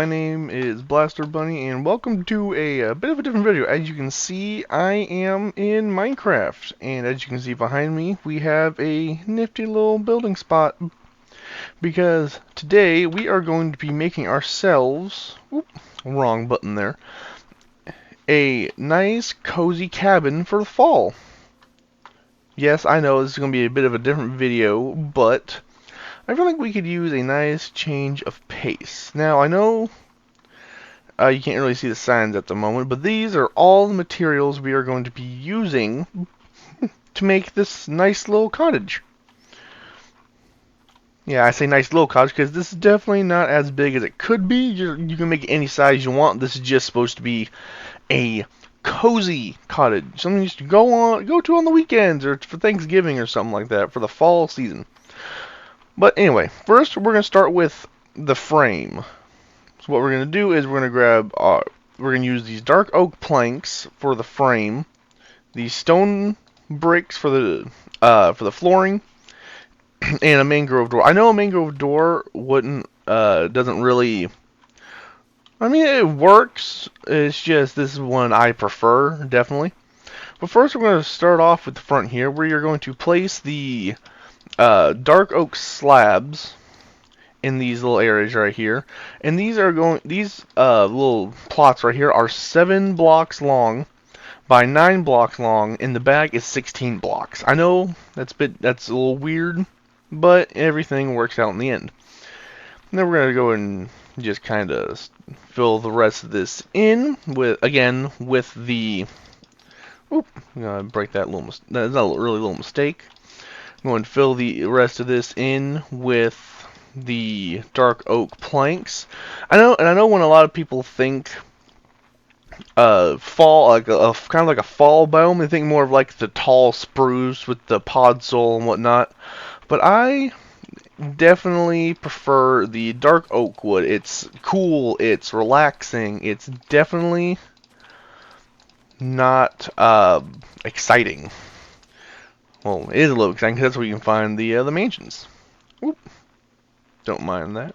my name is Blaster Bunny, and welcome to a bit of a different video. As you can see, I am in Minecraft, and as you can see behind me, we have a nifty little building spot, because today we are going to be making ourselves, wrong button there, a nice cozy cabin for the fall. Yes, I know this is going to be a bit of a different video, but I feel like we could use a nice change of pace. Now, I know you can't really see the signs at the moment, but these are all the materials we are going to be using to make this nice little cottage. Yeah, I say nice little cottage because this is definitely not as big as it could be. You can make it any size you want. This is just supposed to be a cozy cottage, something you just go to on the weekends or for Thanksgiving or something like that for the fall season. But anyway, first we're going to start with the frame. So what we're going to do is we're going to we're going to use these dark oak planks for the frame, these stone bricks for the flooring, and a mangrove door. I know a mangrove door doesn't really, I mean, it works. It's just this is one I prefer, definitely. But first we're going to start off with the front here, where you're going to place the dark oak slabs in these little areas right here, and these little plots right here are 7 blocks long by 9 blocks long, and the bag is 16 blocks. I know that's a little weird, but everything works out in the end. And then we're gonna go and just kind of fill the rest of this in with the. Oop, I'm gonna break that little. That's not a really little mistake. I'm going to fill the rest of this in with the dark oak planks. I know when a lot of people think fall, like kind of like a fall biome, they think more of like the tall spruce with the podzol and whatnot. But I definitely prefer the dark oak wood. It's cool, it's relaxing, it's definitely not exciting. Well, it is a little exciting because that's where you can find the mansions. Oop. Don't mind that.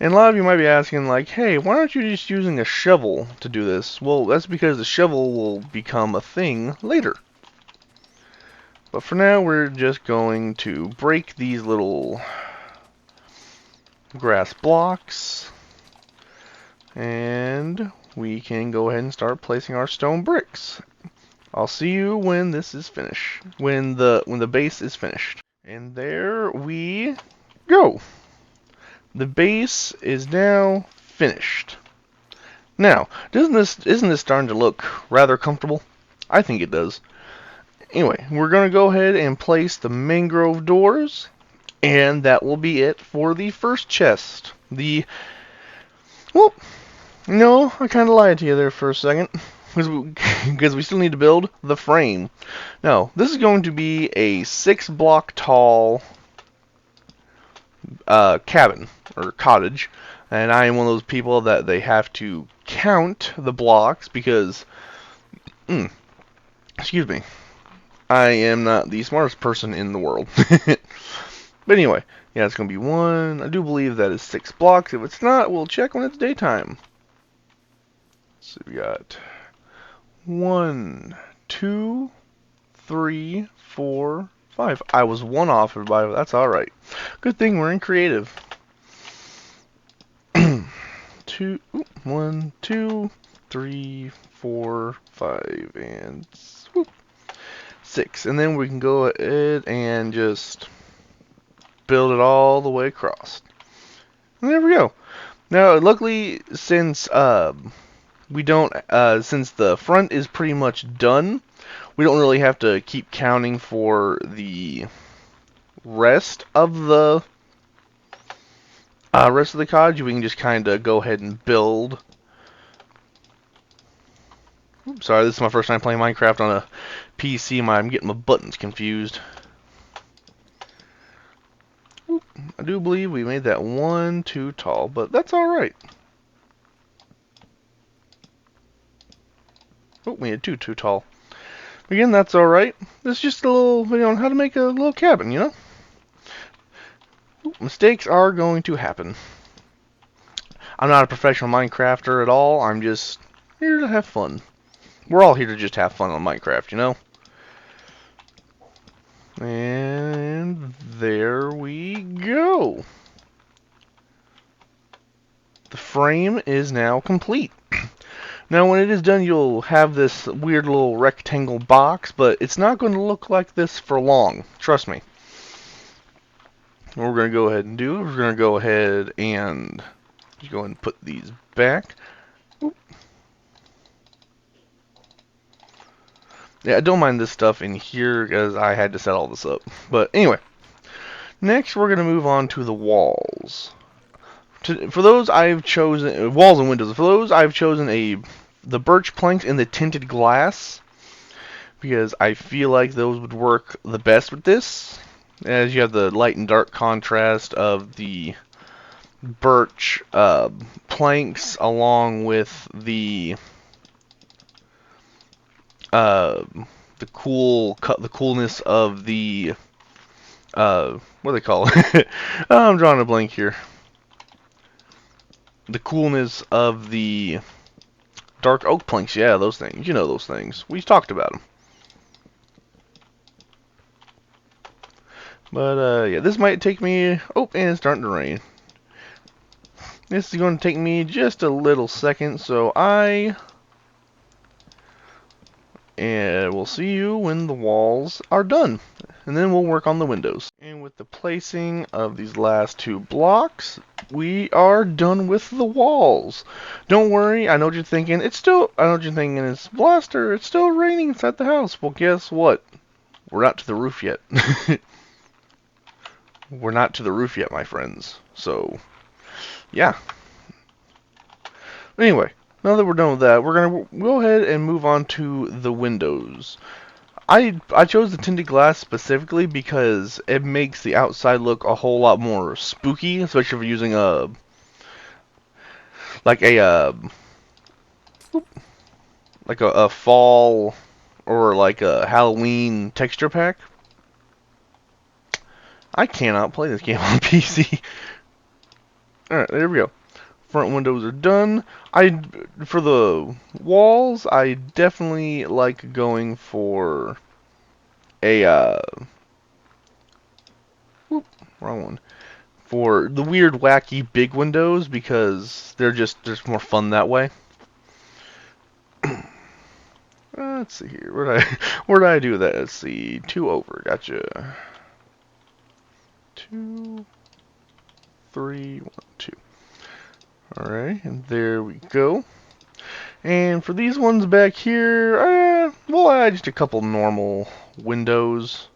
And a lot of you might be asking, like, hey, why aren't you just using a shovel to do this? Well, that's because the shovel will become a thing later. But for now, we're just going to break these little grass blocks. And we can go ahead and start placing our stone bricks. I'll see you when this is finished. When the base is finished. And there we go. The base is now finished. Now, isn't this starting to look rather comfortable? I think it does. Anyway, we're going to go ahead and place the mangrove doors, and that will be it for the first chest. Well, no, I kind of lied to you there for a second, because we still need to build the frame. Now, this is going to be a 6-block tall cabin or cottage, and I am one of those people that they have to count the blocks because, excuse me, I am not the smartest person in the world. But anyway, yeah, it's gonna be one. I do believe that is 6 blocks. If it's not, we'll check when it's daytime. So we got 1, 2, 3, 4, 5. I was 1 off, everybody. That's all right. Good thing we're in creative. 1, 2, 3, 4, 5, and 6. And then we can go ahead and just build it all the way across. And there we go. Now, luckily, since we don't, since the front is pretty much done, we don't really have to keep counting for the rest of the cottage. We can just kind of go ahead and build. Oops, sorry, this is my first time playing Minecraft on a PC. I'm getting my buttons confused. Oop, I do believe we made that one too tall, but that's alright. Oh, we had 2 too tall. Again, that's alright. This is just a little video on how to make a little cabin, you know? Ooh, mistakes are going to happen. I'm not a professional Minecrafter at all. I'm just here to have fun. We're all here to just have fun on Minecraft, you know? And there we go. The frame is now complete. Now when it is done, you'll have this weird little rectangle box, but it's not going to look like this for long. Trust me. What we're going to go ahead and do, we're going to go ahead and just go ahead and put these back. Oop. Yeah, I don't mind this stuff in here because I had to set all this up. But anyway, next we're going to move on to the walls. For those I've chosen, walls and windows, for those I've chosen the birch planks and the tinted glass, because I feel like those would work the best with this, as you have the light and dark contrast of the birch planks along with the coolness of the what do they call it? I'm drawing a blank here. The coolness of the dark oak planks, yeah, those things. You know those things. We talked about them. But, yeah, this might take me... Oh, and it's starting to rain. This is going to take me just a little second, so and we'll see you when the walls are done. And then we'll work on the windows. And with the placing of these last two blocks, we are done with the walls. Don't worry, I know what you're thinking. I know what you're thinking. It's Blaster, it's still raining inside the house. Well, guess what? We're not to the roof yet. We're not to the roof yet, my friends. So, yeah. Anyway, now that we're done with that, we're going to go ahead and move on to the windows. I chose the tinted glass specifically because it makes the outside look a whole lot more spooky, especially if you're using a fall or like a Halloween texture pack. I cannot play this game on PC. Alright, there we go. Front windows are done. For the walls, I definitely like going for a whoop, wrong one. For the weird, wacky, big windows because they're just more fun that way. Let's see here. Where did I do that? Let's see. 2 over. Gotcha. 2, 3, 1, 2. Alright, and there we go. And for these ones back here, we'll add just a couple normal windows.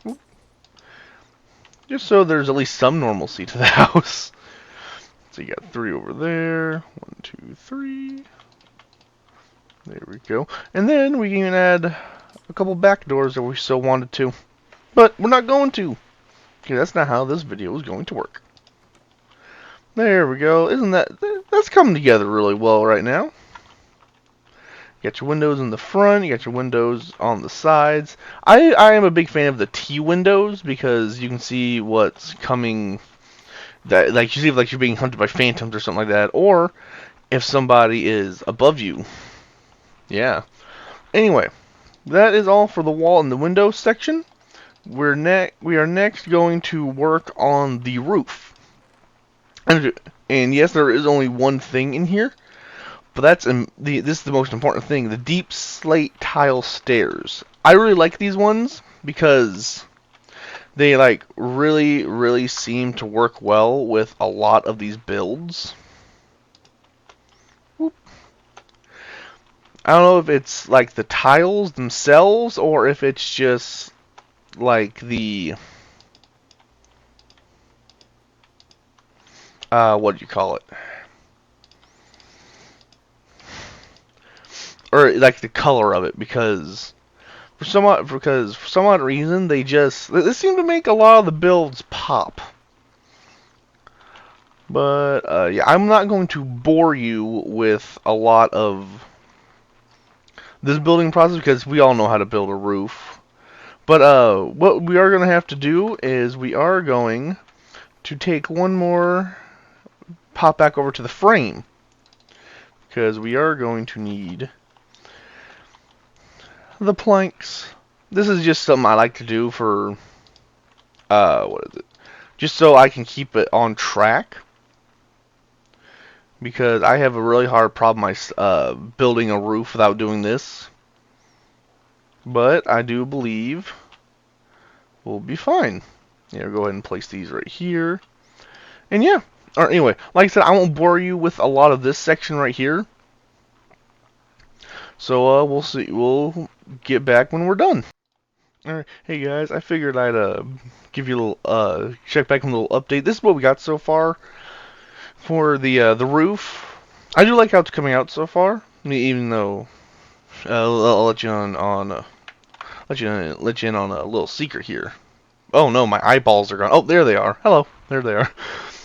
Oop. Just so there's at least some normalcy to the house. So you got 3 over there. 1, 2, 3. There we go. And then we can add a couple back doors if we so wanted to. But we're not going to. Okay, that's not how this video is going to work. There we go. That's coming together really well right now. You got your windows in the front, you got your windows on the sides. I am a big fan of the T windows because you can see what's coming. That like you see like you're being hunted by phantoms or something like that, or if somebody is above you. Yeah. Anyway, that is all for the wall and the window section. We are next going to work on the roof. And yes, there is only one thing in here, but this is the most important thing: the deep slate tile stairs. I really like these ones because they like really seem to work well with a lot of these builds. Whoop. I don't know if it's like the tiles themselves or if it's just like the what do you call it? Or like the color of it, because for some odd reason they seem to make a lot of the builds pop. But yeah, I'm not going to bore you with a lot of this building process because we all know how to build a roof. But what we are going to have to do is we are going to take one more pop back over to the frame, because we are going to need the planks. This is just something I like to do for, what is it? Just so I can keep it on track. Because I have a really hard problem building a roof without doing this. But I do believe we'll be fine. Yeah, go ahead and place these right here. And yeah, or anyway, like I said, I won't bore you with a lot of this section right here. So we'll see. We'll get back when we're done. All right, hey guys, I figured I'd give you a little check back on a little update. This is what we got so far for the roof. I do like how it's coming out so far, even though I'll let you let you in on a little secret here. Oh no, my eyeballs are gone. Oh, there they are. Hello, there they are.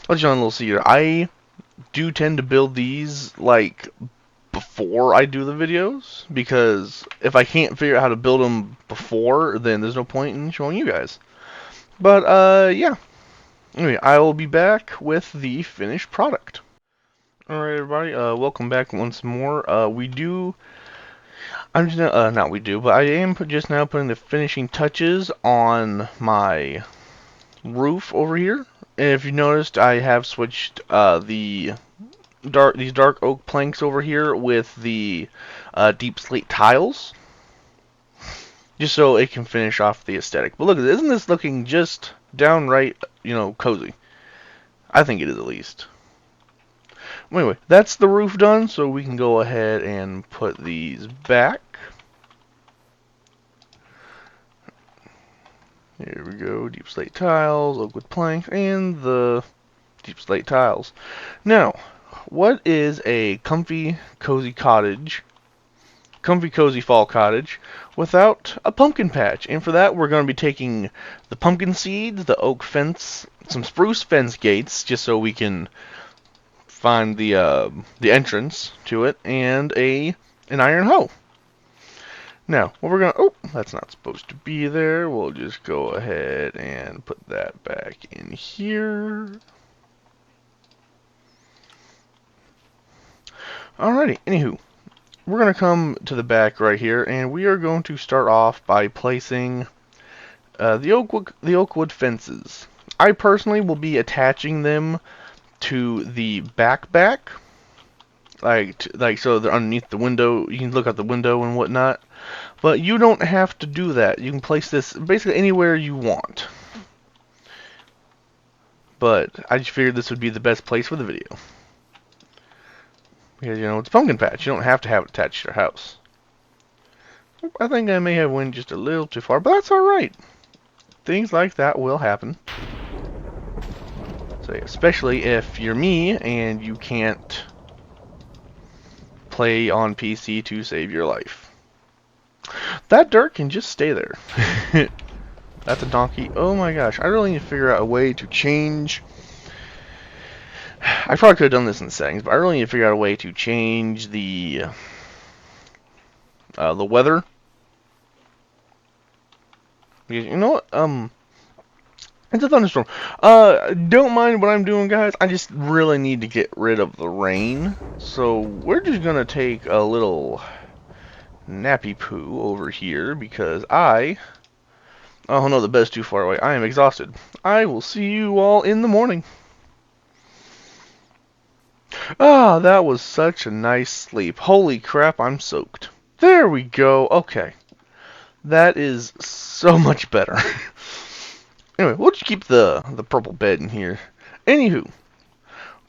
Let you on a little secret. I do tend to build these like before I do the videos, because if I can't figure out how to build them before, then there's no point in showing you guys. But yeah. Anyway, I will be back with the finished product. Alright everybody, welcome back once more. I'm just not we do, but I am just now putting the finishing touches on my roof over here. And if you noticed, I have switched these dark oak planks over here with the deep slate tiles, just so it can finish off the aesthetic. But look, isn't this looking just downright, cozy? I think it is, at least. Anyway, that's the roof done, so we can go ahead and put these back. Here we go, deep slate tiles, oak wood planks, and the deep slate tiles. Now, what is a comfy, cozy cottage, comfy, cozy fall cottage, without a pumpkin patch? And for that, we're going to be taking the pumpkin seeds, the oak fence, some spruce fence gates, just so we can find the entrance to it, and an iron hoe. Now, what we're gonna, oh, that's not supposed to be there. We'll just go ahead and put that back in here. Alrighty, anywho, we're gonna come to the back right here, and we are going to start off by placing the oak wood fences. I personally will be attaching them to the back, like so they're underneath the window. You can look out the window and whatnot. But you don't have to do that. You can place this basically anywhere you want. But I just figured this would be the best place for the video. Because, it's a pumpkin patch. You don't have to have it attached to your house. I think I may have went just a little too far, but that's alright. Things like that will happen. So, especially if you're me and you can't play on PC to save your life. That dirt can just stay there. That's a donkey. Oh my gosh, I really need to figure out a way to change. I probably could have done this in the settings, but I really need to figure out a way to change the weather. Because, you know what? It's a thunderstorm. Don't mind what I'm doing, guys. I just really need to get rid of the rain. So we're just gonna take a little nappy poo over here, because oh no, the bed's too far away. I am exhausted. I will see you all in the morning. Ah, that was such a nice sleep. Holy crap, I'm soaked. There we go. Okay. That is so much better. Anyway, we'll just keep the purple bed in here. Anywho,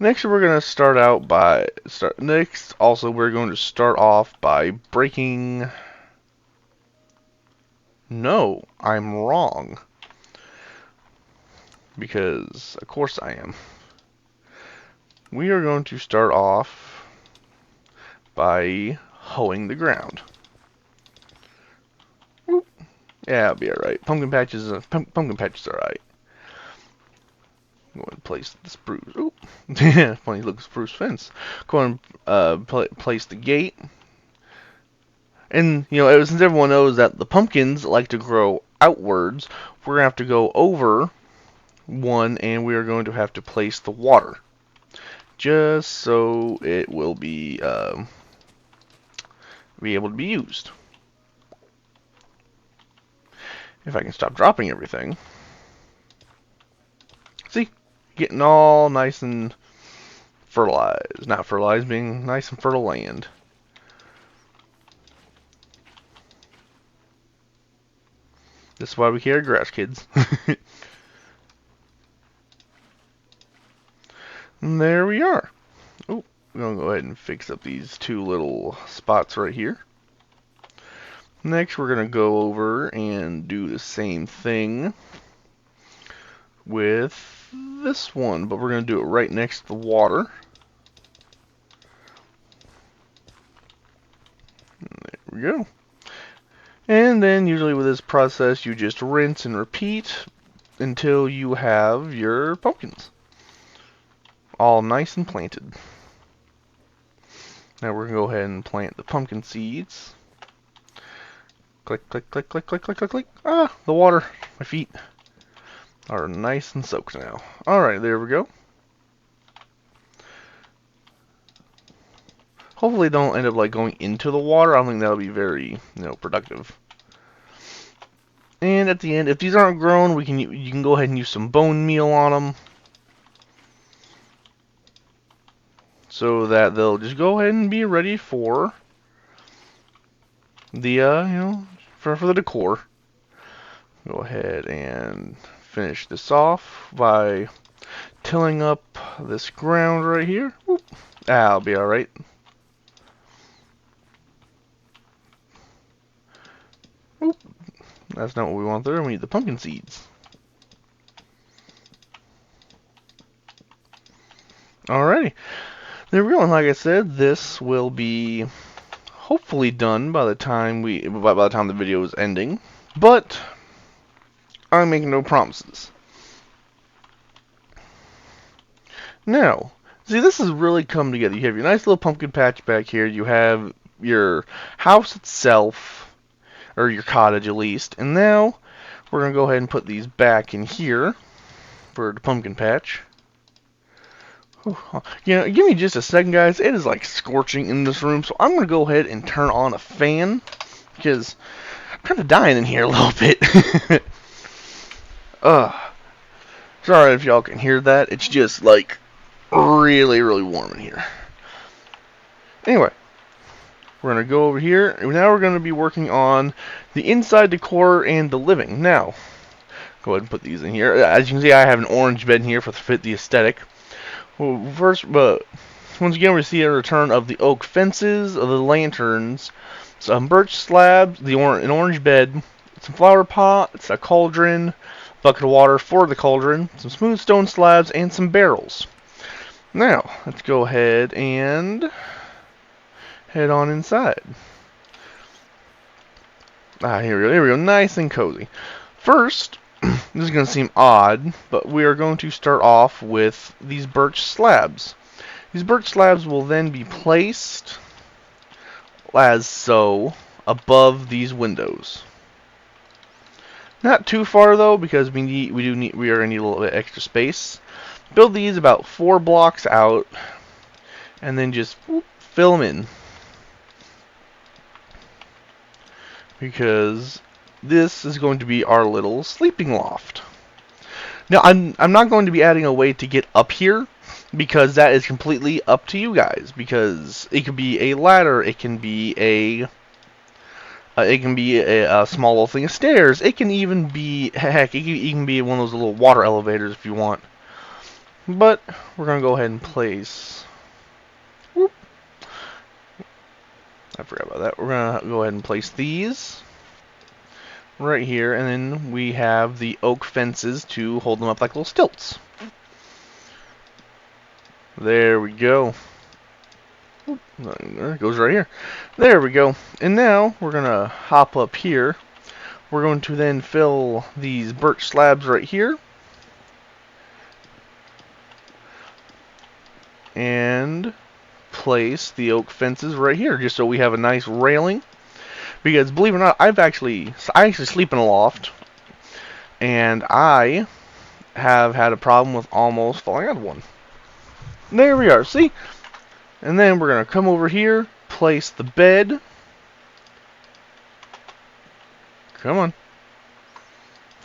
next we're going to start out by we're going to start off by breaking. No, I'm wrong. Because of course I am. We are going to start off by hoeing the ground. Whoop. Yeah, it'll be alright. Pumpkin patches are alright. Go and place the spruce. Oop. Funny looking spruce fence. Go and place the gate. And, since everyone knows that the pumpkins like to grow outwards, we're going to have to go over one, and we are going to have to place the water. just so it will be able to be used. If I can stop dropping everything. See? Getting all nice and fertilized. Not fertilized, being nice and fertile land. This is why we carry grass, kids. And there we are. Oh, we're going to go ahead and fix up these two little spots right here. Next, we're going to go over and do the same thing with this one, but we're going to do it right next to the water. There we go. And then usually with this process, you just rinse and repeat until you have your pumpkins all nice and planted. Now we're going to go ahead and plant the pumpkin seeds. Click, click, click, click, click, click, click, click. Ah, the water. My feet are nice and soaked now. Alright, there we go. Hopefully don't end up like going into the water. I don't think that'll be very, productive. And at the end, if these aren't grown, you can go ahead and use some bone meal on them, so that they'll just go ahead and be ready for the for the decor. Go ahead and finish this off by tilling up this ground right here. Whoop. That'll be alright. That's not what we want there. We need the pumpkin seeds. Alrighty. There we go. And like I said, this will be hopefully done by the time the video is ending. But I'm making no promises. Now, see, this has really come together. You have your nice little pumpkin patch back here. You have your house itself, or your cottage at least. And now we're going to go ahead and put these back in here for the pumpkin patch. Give me just a second, guys. It is like scorching in this room, so I'm going to go ahead and turn on a fan, because I'm kind of dying in here a little bit. Sorry if y'all can hear that. It's just like really, really warm in here. Anyway, we're going to go over here. Now we're going to be working on the inside decor and the living. Now, go ahead and put these in here. As you can see, I have an orange bed in here for fit the aesthetic. Well, first, once again, we see a return of the oak fences, of the lanterns, some birch slabs, an orange bed, some flower pots, a cauldron, bucket of water for the cauldron, some smooth stone slabs, and some barrels. Now, let's go ahead and head on inside. Here we go, nice and cozy. First, this is going to seem odd, but we are going to start off with these birch slabs. These birch slabs will then be placed as so above these windows. Not too far though, because we are going to need a little bit extra space. Build these about 4 blocks out, and then just fill them in. Because this is going to be our little sleeping loft. Now, I'm not going to be adding a way to get up here, because that is completely up to you guys. Because it could be a ladder, it can be a small little thing of stairs. It can even be, heck, it can even be one of those little water elevators if you want. But we're gonna go ahead and place. Whoop. I forgot about that. We're gonna go ahead and place these right here, and then we have the oak fences to hold them up like little stilts. There we go. It goes right here. There we go. And now we're gonna hop up here. We're going to then fill these birch slabs right here. And place the oak fences right here, just so we have a nice railing. Because believe it or not, I actually sleep in a loft, and I have had a problem with almost falling out of one. There we are, see? And then we're going to come over here, place the bed. Come on.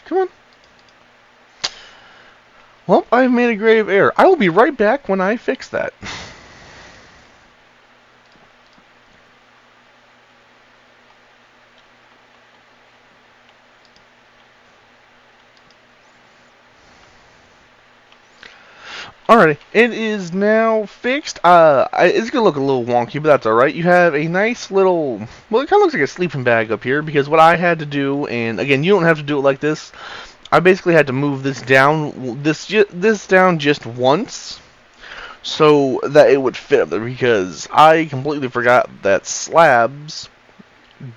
Come on. Well, I've made a grave error. I will be right back when I fix that. Alrighty, it is now fixed. It's gonna look a little wonky, but that's alright. You have a nice little, well, it kind of looks like a sleeping bag up here, because what I had to do, and again, you don't have to do it like this. I basically had to move this down, this down just once, so that it would fit up there, because I completely forgot that slabs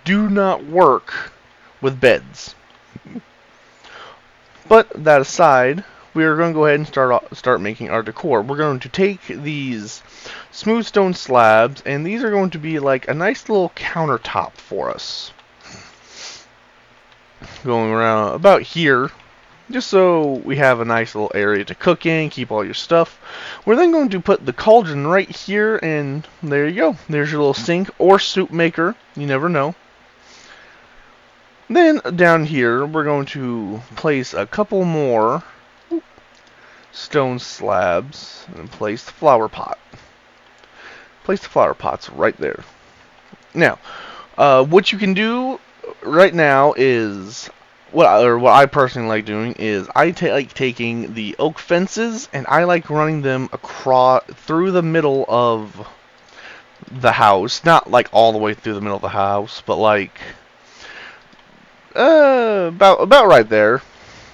do not work with beds. But that aside, we are going to go ahead and start making our decor. We're going to take these smooth stone slabs, and these are going to be like a nice little countertop for us. Going around about here, just so we have a nice little area to cook in, keep all your stuff. We're then going to put the cauldron right here, and there you go. There's your little sink or soup maker. You never know. Then down here, we're going to place a couple more stone slabs and place the flower pot. Place the flower pots right there. Now, what you can do right now is what I personally like doing is I like taking the oak fences and I like running them across through the middle of the house, not like all the way through the middle of the house, but like about right there.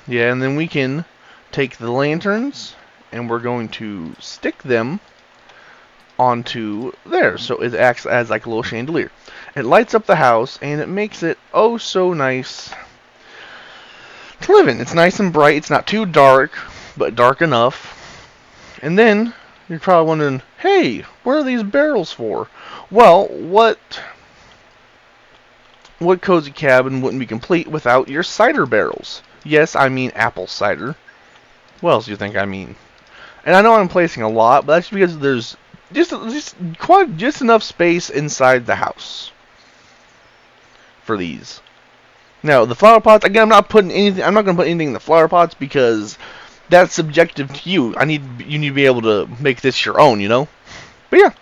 Yeah, and then we can take the lanterns and we're going to stick them onto there, so it acts as like a little chandelier. It lights up the house and it makes it oh so nice to live in. It's nice and bright. It's not too dark, but dark enough. And then you're probably wondering, hey, what are these barrels for? Well, what cozy cabin wouldn't be complete without your cider barrels? Yes, I mean apple cider. What else do you think I mean? And I know I'm placing a lot, but that's because there's just enough space inside the house for these. Now the flower pots, again, I'm not going to put anything in the flower pots because that's subjective to you. You need to be able to make this your own, you know. But yeah.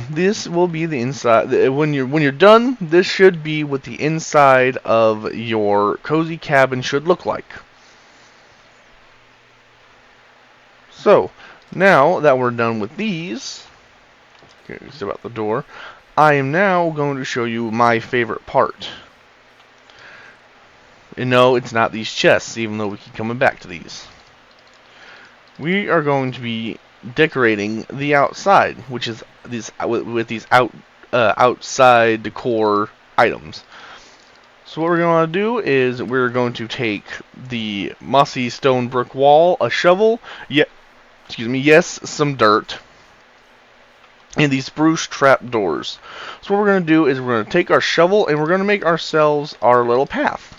This will be the inside. When you're done, this should be what the inside of your cozy cabin should look like. So, now that we're done with these, okay, it's about the door, I am now going to show you my favorite part. And no, it's not these chests, even though we keep coming back to these. We are going to be decorating the outside, which is with these outside decor items. So what we're going to do is we're going to take the mossy stone brick wall, a shovel, yes, some dirt, and these spruce trap doors. So what we're going to do is we're going to take our shovel and we're going to make ourselves our little path.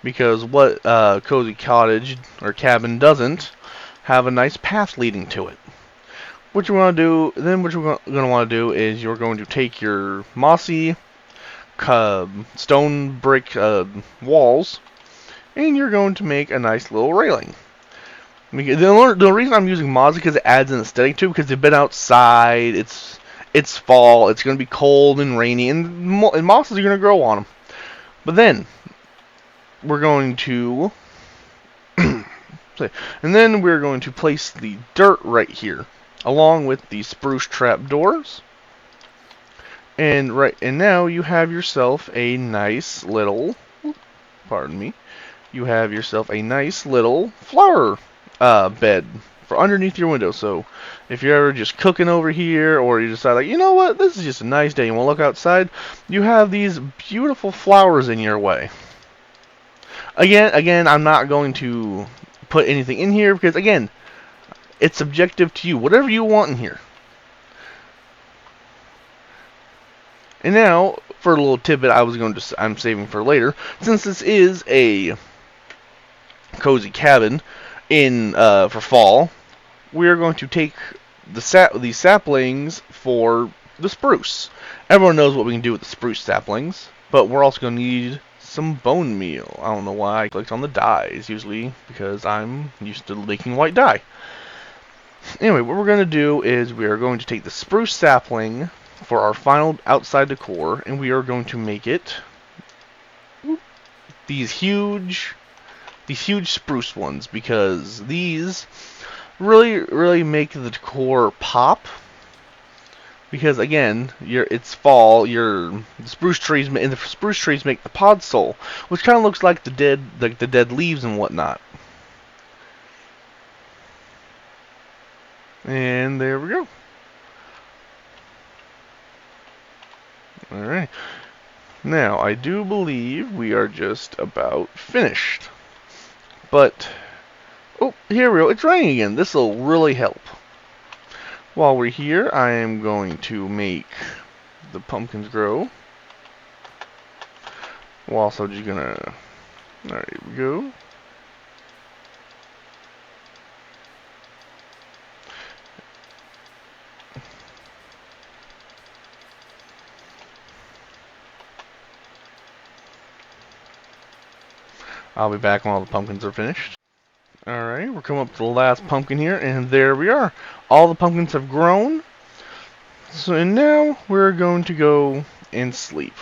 Because what cozy cottage or cabin doesn't have a nice path leading to it. What you want to do, then what you're going to want to do is you're going to take your mossy stone brick walls and you're going to make a nice little railing. The reason I'm using moss is because it adds an aesthetic to it, because they've been outside, it's fall, it's going to be cold and rainy, and mosses are going to grow on them. But then, we're going to, and then we're going to place the dirt right here, along with the spruce trap doors. And now you have yourself a nice little, pardon me, you have yourself a nice little flower bed for underneath your window. So if you're ever just cooking over here, or you decide like, you know what, this is just a nice day, you want to look outside, you have these beautiful flowers in your way. Again, I'm not going to put anything in here because again, it's subjective to you. Whatever you want in here. And now for a little tidbit I'm saving for later, since this is a cozy cabin in for fall, we are going to take these saplings for the spruce. Everyone knows what we can do with the spruce saplings, but we're also going to need some bone meal. I don't know why I clicked on the dyes, usually because I'm used to making white dye. Anyway, what we're going to do is we are going to take the spruce sapling for our final outside decor, and we are going to make it these huge spruce ones, because these really make the decor pop. Because again, it's fall. The spruce trees make the podsole, which kind of looks like the dead leaves and whatnot. And there we go. All right. Now I do believe we are just about finished. But oh, here we go. It's raining again. This will really help. While we're here, I am going to make the pumpkins grow. We're also just gonna... Alright, here we go. I'll be back when all the pumpkins are finished. Alright, we're coming up to the last pumpkin here, and there we are. All the pumpkins have grown. So and now we're going to go and sleep.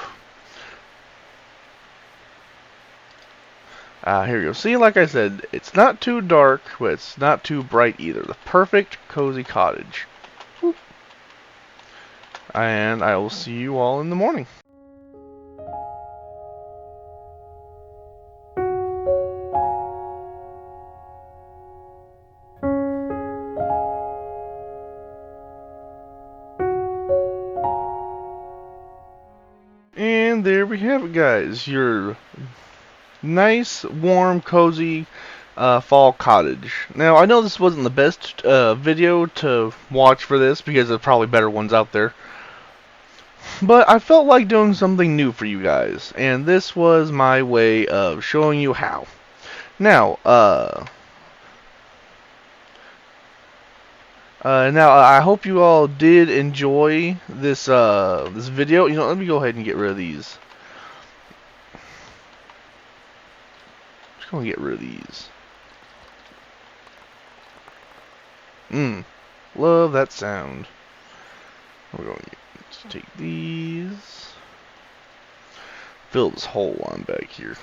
Here we go. See, like I said, it's not too dark, but it's not too bright either. The perfect cozy cottage. Whoop. And I will see you all in the morning. And there we have it, guys. Your nice, warm, cozy fall cottage. Now, I know this wasn't the best video to watch for this, because there's probably better ones out there. But I felt like doing something new for you guys, and this was my way of showing you how. Now, I hope you all did enjoy this this video. You know, let me go ahead and get rid of these. Just gonna get rid of these. Love that sound. We're going to take these. Fill this hole on back here.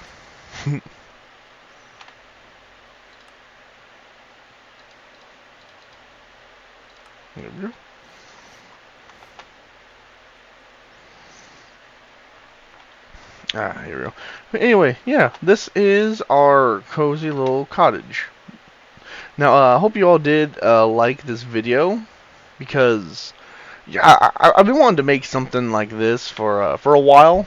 There we go. Here we go. But anyway, yeah, this is our cozy little cottage. Now, I hope you all did like this video, because yeah, I've been wanting to make something like this for a while,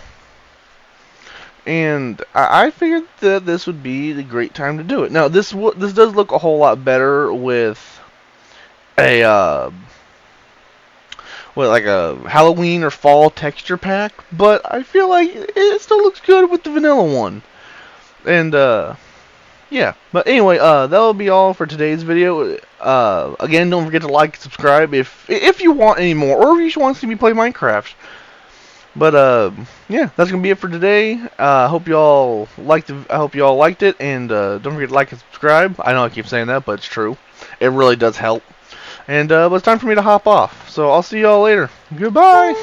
and I figured that this would be the great time to do it. Now, this does look a whole lot better with a like a Halloween or fall texture pack, but I feel like it still looks good with the vanilla one. And yeah, but anyway, that'll be all for today's video. Again, don't forget to like and subscribe if you want any more, or if you want to see me play Minecraft. But yeah, that's gonna be it for today. I hope you all liked it, and don't forget to like and subscribe. I know I keep saying that, but it's true. It really does help. And but it's time for me to hop off. So I'll see y'all later. Goodbye.